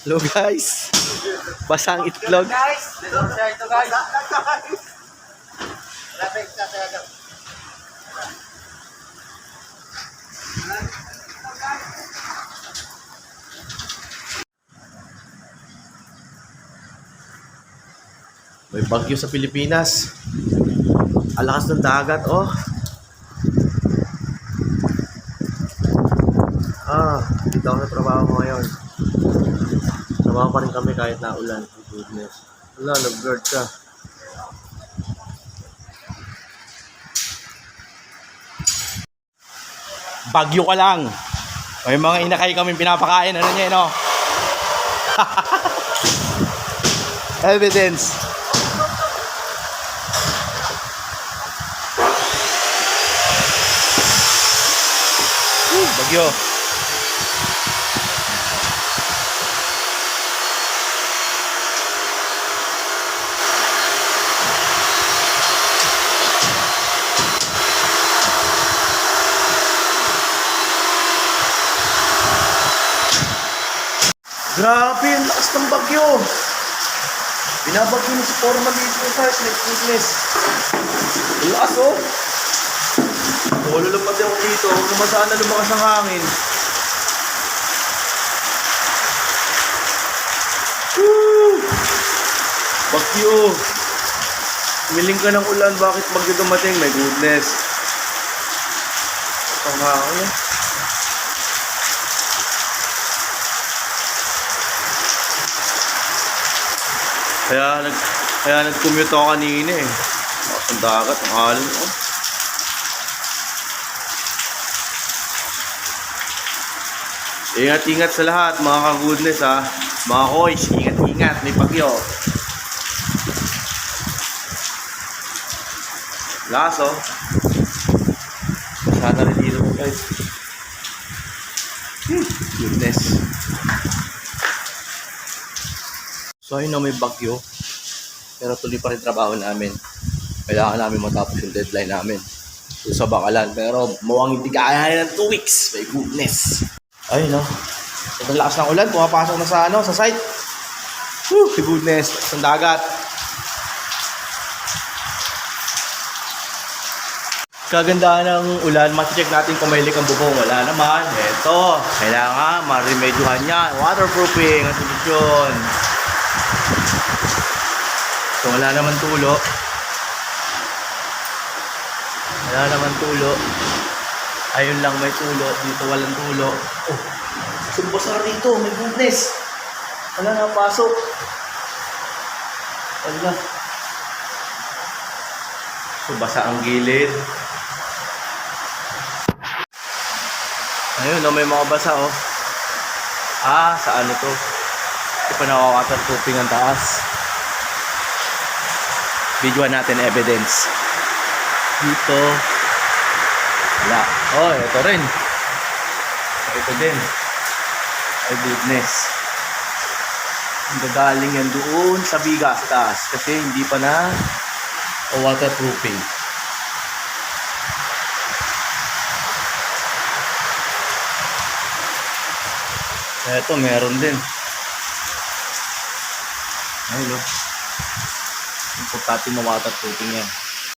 Hello guys. Basang itlog. Guys, ito guys. May bagyo sa Pilipinas. Alakas ng dagat, oh. Dito ako sa trabaho ko ngayon. Trabaho pa rin kami kahit naulan. Goodness. Wala, nag-guard ka. Bagyo ka lang. May mga inakay kami pinapakain. Ano niya, no? Evidence. Bagyo. Grabe, ang lakas ng bagyo. Binabagyo na si Foreman dito guys, my goodness. Ang lakas, oh. Lululog pati ako dito. Huwag naman sana lumakas ang hangin. Woo! Bagyo. Miling ka ng ulan. Bakit bagyo dumating? My goodness. Ang hangin. Kaya nag-commute ako kanina eh. Ang dagat, ang alon ko. Ingat-ingat sa lahat mga ka-goodness ha. Mga koys, ingat-ingat. May bagyo. Lakas oh. Sana rin dito guys. Goodness. So ayun na, may bagyo. Pero tuloy pa rin trabaho namin. Kailangan namin matapos yung deadline namin. So sa bakalan. Pero mukhang hindi kaya ng 2 weeks. My goodness. Ayun no. Sobrang lakas ng ulan. Pumapasok na sa site. Woo! My goodness. Sa dagat. Kagandahan ng ulan. Mati-check natin kung may leak ang bubong. Wala naman. Eto. Kailangan ma-remedyohan yan. Waterproofing ang solusyon. So wala naman tulo. Wala naman tulo. Ayun lang may tulo. Dito walang tulo. Oh, sumbos na dito. My goodness. Wala na pasok. Wala. So basa ang gilid. Ayun, no, may mga basa oh. Sa ano to? Hindi pa nakaka-waterproofing ang taas. Videoan natin evidence. Dito. Wala. Oh, ito rin. Ito din. Ay, goodness. Gagaling yan doon sa bigas taas. Kasi hindi pa na waterproofing. Ito, meron din. Ayun, no. Importante mo waterproofing yan.